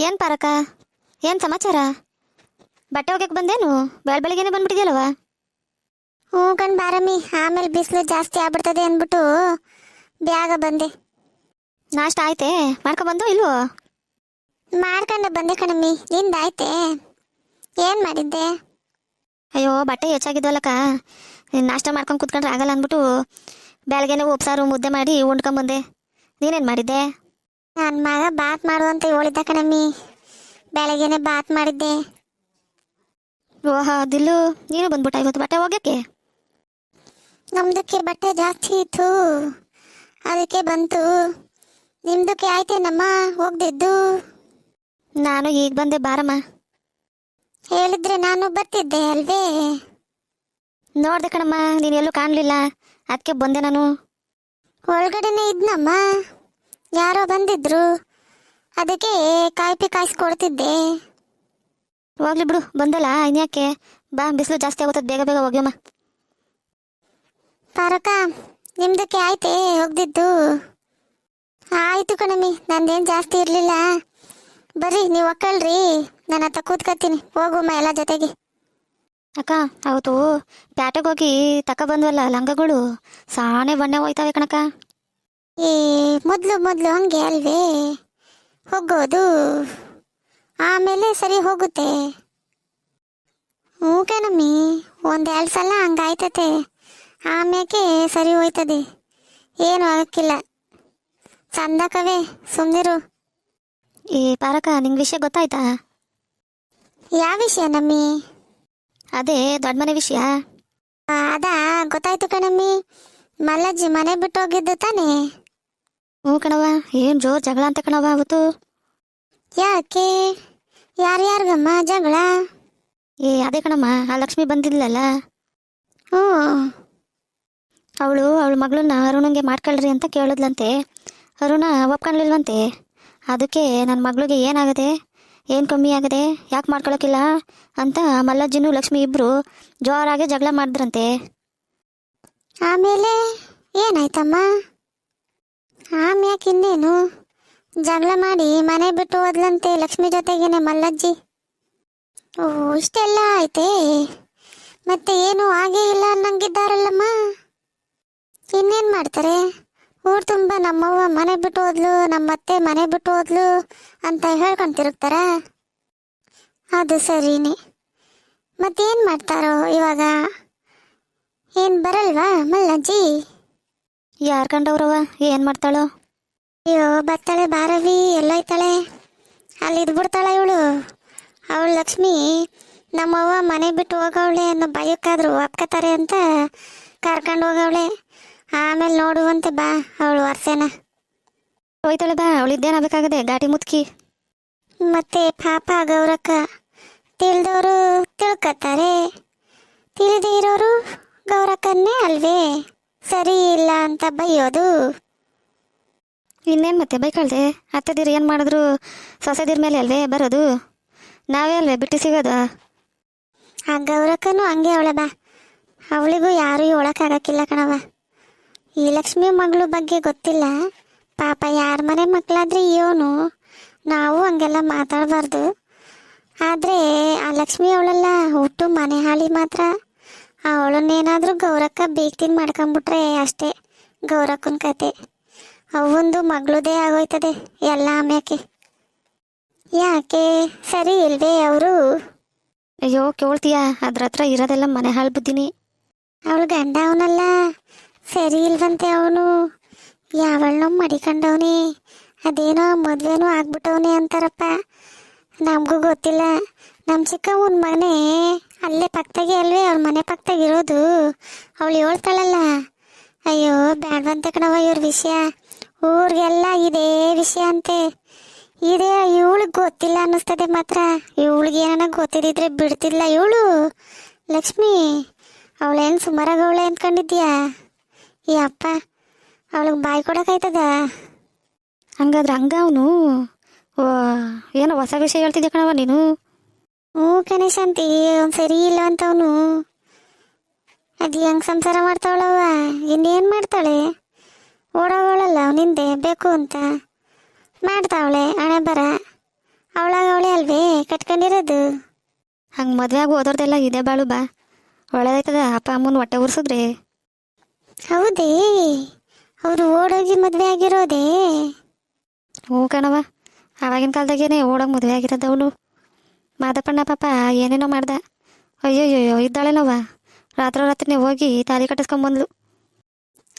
ಏನು ಪಾರಕ, ಏನು ಸಮಾಚಾರ? ಬಟ್ಟೆ ಒಗ್ಯಕ್ಕೆ ಬಂದೇನು? ಬೆಳಗ್ಗೆನೆ ಬಂದ್ಬಿಟ್ಟಿದ್ಯಲ್ಲವ. ಹ್ಞೂ ಕಣ್ ಬಾರಮ್ಮಿ, ಆಮೇಲೆ ಬಿಸಿಲು ಜಾಸ್ತಿ ಆಗ್ಬಿಡ್ತದೆ ಅಂದ್ಬಿಟ್ಟು ಬೇಗ ಬಂದೆ. ನಾಷ್ಟ ಆಯ್ತೆ? ಮಾಡ್ಕೊಬಂದು ಇಲ್ವೋ? ಮಾಡ್ಕೊಂಡು ಬಂದೆ ಕಣಮ್ಮಿ, ನಿಂದಾಯ್ತೆ? ಏನು ಮಾಡಿದ್ದೆ? ಅಯ್ಯೋ ಬಟ್ಟೆ ಹೆಚ್ಚಾಗಿದ್ವಲ್ಲಕ್ಕ, ನಾಷ್ಟ ಮಾಡ್ಕೊಂಡು ಕುತ್ಕೊಂಡ್ರೆ ಆಗಲ್ಲ ಅಂದ್ಬಿಟ್ಟು ಬೆಳಗ್ಗೆನೆ ಉಪ್ಸಾರು ಮುದ್ದೆ ಮಾಡಿ ಉಂಡ್ಕೊಂಬಂದೆ. ನೀನೇನು ಮಾಡಿದ್ದೆ? ನನ್ನ ಮಗ ಬಾತ್ ಮಾಡು ಅಂತ ಹೇಳಿದ್ದ ಕಣಮ್ಮಿ, ಬೆಳಗ್ಗೆನೆ ಬಾತ್ ಮಾಡಿದ್ದೆ. ಓಹಾ ದಿಲ್ಲು, ನೀನು ಬಂದ್ಬಿಟ್ಟ ಇವತ್ತು ಬಟ್ಟೆ ಒಗ್ಯಕ್ಕೆ? ನಮ್ದಕ್ಕೆ ಬಟ್ಟೆ ಜಾಸ್ತಿ ಇತ್ತು, ಅದಕ್ಕೆ ಬಂತು. ನಿಮ್ದಕ್ಕೆ ಆಯ್ತೇನಮ್ಮ ಹೋಗ್ದಿದ್ದು? ನಾನು ಈಗ ಬಂದೆ ಬಾರಮ್ಮ. ಹೇಳಿದ್ರೆ ನಾನು ಬರ್ತಿದ್ದೆ ಅಲ್ವೇ? ನೋಡ್ದೆ ಕಣಮ್ಮ, ನೀನು ಎಲ್ಲೂ ಕಾಣಲಿಲ್ಲ, ಅದಕ್ಕೆ ಬಂದೆ ನಾನು. ಒಳಗಡೆನೆ ಇದ್ನಮ್ಮ, ಯಾರೋ ಬಂದಿದ್ರು, ಅದಕ್ಕೆ ಕಾಯ್ಪಿ ಕಾಯಿಸ್ಕೊಡ್ತಿದ್ದೆ. ಹೋಗ್ಲಿ ಬಿಡು, ಬಂದಲ್ಲ ಇನ್ಯಾಕೆ, ಬಾ ಬಿಸಿಲು ಜಾಸ್ತಿ ಆಗುತ್ತದೆ, ಬೇಗ ಬೇಗ ಹೋಗ್ಯಮ್ಮ. ಪಾರಕ, ನಿಮ್ದಕ್ಕೆ ಆಯ್ತೆ ಹೋಗ್ದಿದ್ದು? ಆಯಿತು ಕಣಮ್ಮಿ, ನಂದೇನು ಜಾಸ್ತಿ ಇರಲಿಲ್ಲ. ಬರ್ರಿ ನೀವು ಒಕ್ಕಳ್ರಿ, ನನ್ನ ಹತ್ರ ಕೂತ್ಕೊತೀನಿ, ಹೋಗುಮ್ಮ ಎಲ್ಲ ಜೊತೆಗೆ. ಅಕ್ಕ ಅವತ್ತು ಪ್ಯಾಟೆಗೆ ಹೋಗಿ ಬಂದ್ವಲ್ಲ ಲಂಗಗಳು, ಸಾಣೆ ಬಣ್ಣೆ ಹೋಯ್ತವೆ ಕಣಕ್ಕ. ಏ ಮೊದಲು ಹಂಗೆ ಅಲ್ವೇ ಹೋಗೋದು, ಆಮೇಲೆ ಸರಿ ಹೋಗುತ್ತೆ. ಹ್ಞೂ ಕಣಮ್ಮಿ, 1-2 ಸಲ ಹಂಗಾಯ್ತತೆ, ಆಮ್ಯಾಕೆ ಸರಿ ಹೋಯ್ತದೆ, ಏನು ಆಗಕ್ಕಿಲ್ಲ. ಚಂದಕವೇ, ಸುಮ್ಮನಿರು. ಏ ಪಾರಕ, ನಿಂಗೆ ವಿಷಯ ಗೊತ್ತಾಯ್ತಾ? ಯಾವ ವಿಷಯ ನಮ್ಮಿ? ಅದೇ ದೊಡ್ಡ ಮನೆ ವಿಷಯ. ಅದಾ ಗೊತ್ತಾಯ್ತು ಕಣಮ್ಮಿ, ಮಲ್ಲಜ್ಜಿ ಮನೆ ಬಿಟ್ಟು ಹೋಗಿದ್ದು ತಾನೇ? ಹ್ಞೂ ಕಣವ, ಏನು ಜೋರು ಜಗಳ ಅಂತ ಕಣವ ಅವತ್ತು. ಯಾಕೆ, ಯಾರ್ಯಾರಿಗಮ್ಮ ಜಗಳ? ಅದೇ ಕಣಮ್ಮ, ಆ ಲಕ್ಷ್ಮಿ ಬಂದಿದ್ಲಲ್ಲ, ಹ್ಞೂ ಅವಳ ಮಗಳನ್ನ ಅರುಣಂಗೆ ಮಾಡ್ಕೊಳ್ರಿ ಅಂತ ಕೇಳಿದ್ಲಂತೆ. ಅರುಣ ಒಪ್ಕೊಂಡ್ಲಿಲ್ವಂತೆ. ಅದಕ್ಕೆ ನನ್ನ ಮಗಳಿಗೆ ಏನಾಗದೆ, ಏನು ಕಮ್ಮಿ ಆಗದೆ, ಯಾಕೆ ಮಾಡ್ಕೊಳಕ್ಕಿಲ್ಲ ಅಂತ ಮಲ್ಲಜ್ಜಿನೂ ಲಕ್ಷ್ಮಿ ಇಬ್ಬರು ಜೋರಾಗೆ ಜಗಳ ಮಾಡಿದ್ರಂತೆ. ಆಮೇಲೆ ಏನಾಯ್ತಮ್ಮ? ಆಮ್ಯಾಕೆ ಇನ್ನೇನು ಜಗಳ ಮಾಡಿ ಮನೆ ಬಿಟ್ಟು ಹೋದ್ಲಂತೆ ಲಕ್ಷ್ಮಿ ಜೊತೆಗೇನೆ ಮಲ್ಲಜ್ಜಿ. ಓ ಇಷ್ಟೆಲ್ಲ ಆಯ್ತೆ, ಮತ್ತೆ ಏನು ಆಗೇ ಇಲ್ಲ ಅನ್ನಂಗಿದ್ದಾರಲ್ಲಮ್ಮ. ಇನ್ನೇನು ಮಾಡ್ತಾರೆ, ಊರು ತುಂಬ ನಮ್ಮವ್ವ ಮನೆ ಬಿಟ್ಟು ಹೋದ್ಲು, ನಮ್ಮತ್ತೆ ಮನೆ ಬಿಟ್ಟು ಹೋದ್ಲು ಅಂತ ಹೇಳ್ಕೊಂಡು ತಿರುಗ್ತಾರ. ಅದು ಸರಿನೇ, ಮತ್ತೇನು ಮಾಡ್ತಾರೋ ಇವಾಗ? ಏನು ಬರಲ್ವಾ ಮಲ್ಲಜ್ಜಿ? ಯಾರು ಕಂಡವ್ರವ, ಏನು ಮಾಡ್ತಾಳೋ? ಅಯ್ಯೋ ಬರ್ತಾಳೆ ಬಾರವಿ, ಎಲ್ಲೋಯ್ತಾಳೆ? ಅಲ್ಲಿ ಇದ್ಬಿಡ್ತಾಳೆ ಇವಳು. ಅವಳು ಲಕ್ಷ್ಮಿ ನಮ್ಮವ್ವ ಮನೆ ಬಿಟ್ಟು ಹೋಗವಳೆ ಅನ್ನೋ ಭಯಕ್ಕಾದ್ರು ಒಪ್ಕೋತಾರೆ ಅಂತ ಕರ್ಕೊಂಡು ಹೋಗವಳೆ. ಆಮೇಲೆ ನೋಡುವಂತೆ ಬಾ ಅವಳು ವರ್ಷನ ಹೋಯ್ತಾಳೆ ಬಾ, ಅವಳಿದ್ದೇನಾಗಬೇಕಾಗದೆ ಗಾಟಿ ಮುತ್ಕಿ. ಮತ್ತೆ ಪಾಪ ಗೌರಕ್ಕ, ತಿಳಿದವರು ತಿಳ್ಕೊತಾರೆ, ತಿಳಿದೇ ಇರೋರು ಗೌರಕ್ಕನ್ನೇ ಅಲ್ವೇ ಸರಿ ಇಲ್ಲ ಅಂತ ಬೈಯೋದು. ಇನ್ನೇನು ಮತ್ತೆ ಬೈಕಳ್ದೆ, ಅತ್ತದಿರು ಏನು ಮಾಡಿದ್ರು ಸೊಸೆದಿರ ಮೇಲೆ ಅಲ್ವೇ ಬರೋದು, ನಾವೇ ಅಲ್ವೇ ಬಿಟ್ಟು ಸಿಗೋದು. ಆ ಗೌರಕ್ಕನೂ ಹಂಗೆ ಅವಳೆ ಬಾ, ಅವಳಿಗೂ ಯಾರೂ ಹೇಳೋಕ್ಕಾಗಕ್ಕಿಲ್ಲ ಕಣವ. ಈ ಲಕ್ಷ್ಮಿ ಮಗಳು ಬಗ್ಗೆ ಗೊತ್ತಿಲ್ಲ ಪಾಪ, ಯಾರ ಮನೆ ಮಕ್ಕಳಾದ್ರೆ ಇವನು, ನಾವು ಹಂಗೆಲ್ಲ ಮಾತಾಡಬಾರ್ದು. ಆದರೆ ಆ ಲಕ್ಷ್ಮಿ ಅವಳೆಲ್ಲ ಹುಟ್ಟು ಮನೆ ಹಾಳಿ ಮಾತ್ರ. ಅವಳನ್ನೇನಾದರೂ ಗೌರಕ್ಕ ಬೇಕ್ತಿನ ಮಾಡ್ಕೊಂಬಿಟ್ರೆ ಅಷ್ಟೇ ಗೌರಕ್ಕನ ಕತೆ. ಅವೊಂದು ಮಗಳದೇ ಆಗೋಯ್ತದೆ ಎಲ್ಲ ಆಮ್ಯಾಕೆ. ಯಾಕೆ ಸರಿ ಇಲ್ವೇ ಅವರು? ಅಯ್ಯೋ ಕೇಳ್ತೀಯಾ, ಅದ್ರ ಹತ್ರ ಇರೋದೆಲ್ಲ ಮನೆ ಹಾಳು ಬುದ್ಧಿನಿ. ಅವಳು ಗಂಡ ಅವನಲ್ಲ, ಸರಿ ಇಲ್ವಂತೆ ಅವನು. ಯಾವಳನ್ನೋ ಮಡಿಕೊಂಡವನಿ, ಅದೇನೋ ಮದುವೆನೂ ಆಗ್ಬಿಟ್ಟವನಿ ಅಂತಾರಪ್ಪ, ನಮಗೂ ಗೊತ್ತಿಲ್ಲ. ನಮ್ಮ ಚಿಕ್ಕಮ್ಮನ ಮನೆ ಅಲ್ಲೇ ಪಕ್ಕದಾಗೆ ಅಲ್ವೇ, ಅವಳ ಮನೆ ಪಕ್ಕದಾಗಿರೋದು. ಅವಳು ಹೇಳ್ತಾಳಲ್ಲ. ಅಯ್ಯೋ ಬ್ಯಾಡ್ವಂತೆ ಕಣವ ಇವ್ರ ವಿಷಯ, ಊರಿಗೆಲ್ಲ ಇದೇ ವಿಷಯ ಅಂತೆ. ಇದೇ ಇವಳಿಗೆ ಗೊತ್ತಿಲ್ಲ ಅನ್ನಿಸ್ತದೆ ಮಾತ್ರ. ಇವಳಿಗೆ ಏನಾನ ಗೊತ್ತಿದ್ದಿದ್ರೆ ಬಿಡ್ತಿಲ್ಲ ಇವಳು ಲಕ್ಷ್ಮಿ. ಅವಳೇನು ಸುಮಾರಾಗವಳೆ ಅಂದ್ಕೊಂಡಿದ್ಯಾ? ಈ ಅಪ್ಪ ಅವಳಿಗೆ ಬಾಯಿ ಕೊಡೋಕಾಯ್ತದ? ಹಂಗಾದ್ರೆ ಹಂಗ ಅವನು. ಓ ಏನೋ ಹೊಸ ವಿಷಯ ಹೇಳ್ತಿದ್ದೆ ಕಣವ ನೀನು. ಹ್ಞೂ ಕಣೇಶಂತಿ, ಅವ್ನು ಸರಿ ಇಲ್ಲ ಅಂತವನು. ಅದು ಹೆಂಗೆ ಸಂಸಾರ ಮಾಡ್ತಾವಳವ, ಇನ್ನೇನು ಮಾಡ್ತಾಳೆ? ಓಡೋಗಳಲ್ಲ ಅವನಿಂದೆ ಬೇಕು ಅಂತ ಮಾಡ್ತಾವಳೆ. ಹಣೆ ಬರ ಅವಳಾಗ ಅವಳೇ ಅಲ್ವೇ ಕಟ್ಕೊಂಡಿರೋದು. ಹಂಗೆ ಮದುವೆ ಆಗಿ ಓದೋರ್ದೆಲ್ಲ ಇದೇ ಬಾಳು ಬಾ, ಒಳ್ಳೇದಾಯ್ತದ ಅಪ್ಪ ಅಮ್ಮನ ಹೊಟ್ಟೆ ಉರ್ಸಿದ್ರೆ. ಹೌದೇ, ಅವರು ಓಡೋಗಿ ಮದುವೆ ಆಗಿರೋದೇ? ಹ್ಞೂ ಕಣವ, ಆವಾಗಿನ ಕಾಲದಾಗೇನೆ ಓಡೋಗಿ ಮದುವೆ ಆಗಿರೋದು ಅವಳು. ಮಾದಪ್ಪಣ್ಣ ಪಾಪ ಏನೇನೋ ಮಾಡ್ದ. ಅಯ್ಯೋಯ್ಯೋ ಇದ್ದಾಳೇನವ, ರಾತ್ರಿನೇ ಹೋಗಿ ತಾಲಿ ಕಟ್ಟಿಸ್ಕೊಂಬಂದ್ಲು.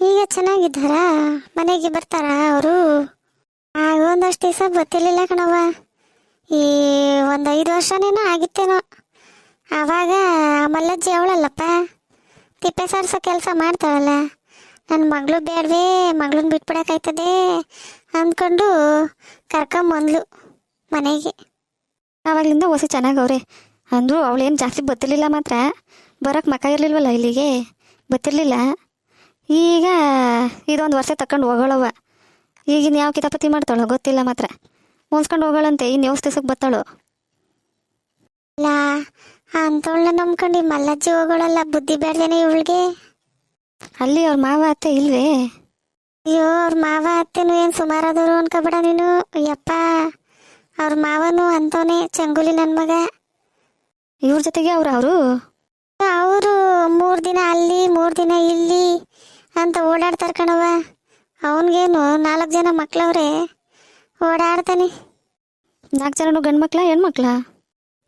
ಈಗ ಚೆನ್ನಾಗಿದ್ದಾರಾ? ಮನೆಗೆ ಬರ್ತಾರಾ ಅವರು? ಆಗ ಒಂದಷ್ಟು ದಿವಸ ಗೊತ್ತಿರಲಿಲ್ಲ ಕಣವ. ಈ 1-5 ವರ್ಷನೇನೋ ಆಗಿತ್ತೇನೋ. ಆವಾಗ ಮಲ್ಲಜ್ಜಿ ಅವಳಲ್ಲಪ್ಪ, ತಿಪ್ಪೆ ಸಾರಿಸೋ ಕೆಲಸ ಮಾಡ್ತಾಳಲ್ಲ. ನನ್ನ ಮಗಳು ಬೇಡವೇ, ಮಗಳನ್ನ ಬಿಟ್ಬಿಡೋಕ್ಕಾಯ್ತದೆ ಅಂದ್ಕೊಂಡು ಕರ್ಕೊಂಬಂದ್ಲು ಮನೆಗೆ. ಆವಾಗಲಿಂದ ಹೊಸಿ ಚೆನ್ನಾಗವ್ರೆ. ಅಂದರೂ ಅವಳೇನು ಜಾಸ್ತಿ ಗೊತ್ತಿರಲಿಲ್ಲ, ಮಾತ್ರ ಬರೋಕ್ಕೆ ಮಕ್ಕ ಇರಲಿಲ್ವಲ್ಲ ಇಲ್ಲಿಗೆ, ಗೊತ್ತಿರಲಿಲ್ಲ. ಈಗ ಇದೊಂದು ವರ್ಷ ತಕೊಂಡು ಹೋಗೋಳವ. ಈಗಿನ ಯಾವ ಕಿತಾಪತಿ ಮಾಡ್ತಾಳೋ ಗೊತ್ತಿಲ್ಲ, ಮಾತ್ರ ಮುನ್ಸ್ಕೊಂಡು ಹೋಗೋಳಂತೆ. ಇನ್ನು ದಿವಸಕ್ಕೆ ಬರ್ತಾಳು. ಇಲ್ಲ ಅಂತವಳನ್ನ ನಂಬ್ಕೊಂಡು ಮಲ್ಲಜ್ಜಿ ಹೋಗೋಳಲ್ಲ, ಬುದ್ಧಿ ಬೇಡದೇನೆ ಇವಳಿಗೆ. ಅಲ್ಲಿ ಅವ್ರ ಮಾವ ಅತ್ತೆ ಇಲ್ವೇ? ಅಯ್ಯೋ, ಅವ್ರ ಮಾವ ಅತ್ತೆನೂ ಏನು ಸುಮಾರಾದವರು ಅನ್ಕೋಬೇಡ ನೀನು. ಅಯ್ಯಪ್ಪ, ಅವ್ರ ಮಾವನು ಅಂತವನೇ ಚಂಗುಲಿ ನನ್ನ ಮಗ. ಇವ್ರ ಜೊತೆಗೆ ಅವರು 3 ದಿನ ಅಲ್ಲಿ 3 ದಿನ ಇಲ್ಲಿ ಅಂತ ಓಡಾಡ್ತಾರೆ ಕಣವ. ಅವನಿಗೇನು 4 ಜನ ಮಕ್ಳವ್ರೆ, ಓಡಾಡ್ತಾನೆ. 4 ಜನನು ಗಂಡು ಮಕ್ಳ ಹೆಣ್ಮಕ್ಳ?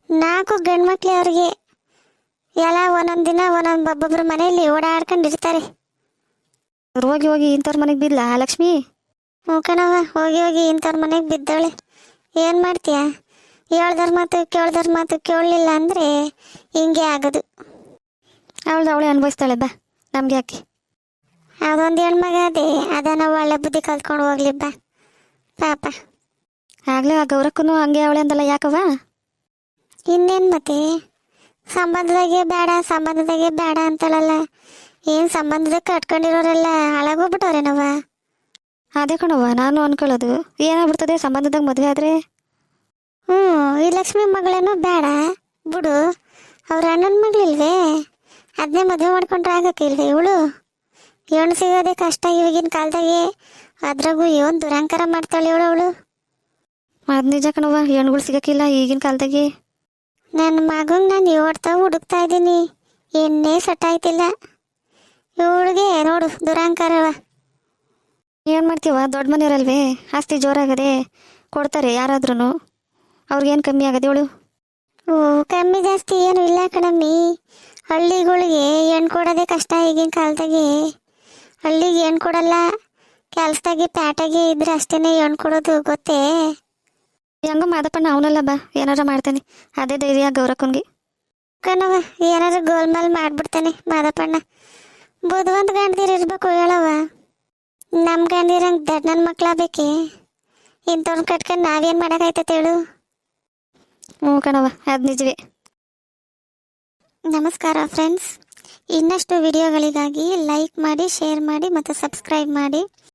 4 ಗಂಡು ಮಕ್ಳೆ ಅವ್ರಿಗೆ. ಎಲ್ಲ ಒಂದೊಂದು ದಿನ ಒಬ್ಬೊಬ್ರು ಮನೆಯಲ್ಲಿ ಓಡಾಡ್ಕೊಂಡಿರ್ತಾರೆ. ಹೋಗಿ ಹೋಗಿ ಇಂಥವ್ರ ಮನೆಗೆ ಬಿದ್ಲ ಲಕ್ಷ್ಮಿ? ಹ್ಞೂ ಕಣವ, ಹೋಗಿ ಇಂಥವ್ರ ಮನೆಗೆ ಬಿದ್ದವಳೆ. ಏನು ಮಾಡ್ತೀಯ, ಹೇಳ್ದವ್ರ ಮಾತು ಕೇಳಲಿಲ್ಲ ಅಂದರೆ ಹಿಂಗೆ ಆಗೋದು. ಅವಳೇ ಅನುಭವಿಸ್ತಾಳೆ ಬಾ, ನಮ್ಗೆ ಯಾಕೆ? ಅದೊಂದು ಹೆಣ್ಮಗ ಅದೇ ನಾವು ಒಳ್ಳೆ ಬುದ್ಧಿ ಕಲ್ತ್ಕೊಂಡು ಹೋಗ್ಲಿ ಬಾ ಪಾಪ. ಆಗ್ಲೇ ಆ ಗೌರಕ್ಕೂ ಹಂಗೆ ಅವಳೆ ಅಂದಲ್ಲ, ಯಾಕವ? ಇನ್ನೇನು ಮತ್ತೆ, ಸಂಬಂಧದಾಗೆ ಬೇಡ ಅಂತಳಲ್ಲ. ಏನು ಸಂಬಂಧದಾಗ ಕಟ್ಕೊಂಡಿರೋರೆಲ್ಲ ಹಾಳಾಗೋಗ್ಬಿಟ್ಟವ್ರೇನವ. ಅದೇ ಕಣವ ನಾನು ಅನ್ಕೊಳ್ಳೋದು, ಏನಾಗ್ಬಿಡ್ತದೆ ಸಂಬಂಧದಾಗ ಮದುವೆ ಆದರೆ. ಈ ಲಕ್ಷ್ಮಿ ಮಗಳೇನೋ ಬೇಡ ಬಿಡು, ಅವ್ರ ಅಣ್ಣನ ಮಗಳಿಲ್ವೇ, ಅದನ್ನೇ ಮದುವೆ ಮಾಡ್ಕೊಂಡ್ರೆ ಆಗಕ್ಕಿಲ್ವೇ ಇವಳು? ಹೆಣ್ಣು ಸಿಗೋದೇ ಕಷ್ಟ ಇವಾಗಿನ ಕಾಲದಾಗೆ, ಅದ್ರಾಗೂ ಏನು ದುರಂಕಾರ ಮಾಡ್ತಾಳೆ ಅವಳು. ಅದು ನಿಜ ಕಣವ, ಹೆಣ್ಗಳು ಸಿಗೋಕ್ಕಿಲ್ಲ ಈಗಿನ ಕಾಲದಾಗೆ. ನನ್ನ ಮಗಂಗೆ ನಾನು ಓಡ್ತಾ ಹುಡುಕ್ತಾ ಇದ್ದೀನಿ, ಎಣ್ಣೆ ಸೆಟ್ಟಾಯ್ತಿಲ್ಲ. ಇವಳಿಗೆ ನೋಡು ದುರಂಕಾರವ. ಏನು ಮಾಡ್ತೀವ, ದೊಡ್ಡ ಮನೆಯವರಲ್ವೇ, ಆಸ್ತಿ ಜೋರಾಗದೆ ಕೊಡ್ತಾರೆ ಯಾರಾದ್ರೂ. ಅವ್ರಿಗೇನು ಕಮ್ಮಿ ಆಗದೆ ಇವಳು? ಕಮ್ಮಿ ಜಾಸ್ತಿ ಏನು ಇಲ್ಲ ಕಣಮ್ಮಿ. ಹಳ್ಳಿಗಳಿಗೆ ಹೆಣ್ಣು ಕೊಡೋದೇ ಕಷ್ಟ ಈಗಿನ ಕಾಲದಾಗೆ. ಹಳ್ಳಿಗೆ ಹೆಣ್ಣು ಕೊಡಲ್ಲ, ಕೆಲಸದಾಗೆ ಪ್ಯಾಟಾಗೆ ಇದ್ರೆ ಅಷ್ಟೇ ಹೆಣ್ಣು ಕೊಡೋದು, ಗೊತ್ತೇ? ಹೆಂಗೋ ಮಾದಪ್ಪಣ್ಣ ಅವನಲ್ಲ ಬಾ, ಏನಾರ ಮಾಡ್ತಾನೆ, ಅದೇ ಧೈರ್ಯ ಗೌರಕ್ಕನ್ಗೆ. ಕಣವ, ಏನಾದ್ರು ಗೋಲ್ಮಾಲ್ ಮಾಡ್ಬಿಡ್ತಾನೆ ಮಾದಪ್ಪಣ್ಣ. ಬುದ್ಧಿವಂತ ಗಂಡ್ದಿರು ಇರ್ಬೇಕು ಹೇಳವ. ನಮ್ಮ ಗಂಡಿರಂಗೆ ದಡ್ ನನ್ನ ಮಕ್ಳಾಗಬೇಕೆ? ಇಂಥವ್ರನ್ನ ಕಟ್ಕೊಂಡು ನಾವೇನು ಮಾಡೋಕ್ಕಾಯ್ತೈತೆ ಹೇಳು? ಹ್ಞೂ ಕಣವ, ಅದು ನಿಜವೇ. ನಮಸ್ಕಾರ ಫ್ರೆಂಡ್ಸ್. ಇನ್ನಷ್ಟು ವಿಡಿಯೋಗಳಿಗಾಗಿ ಲೈಕ್ ಮಾಡಿ, ಶೇರ್ ಮಾಡಿ ಮತ್ತು ಸಬ್ಸ್ಕ್ರೈಬ್ ಮಾಡಿ.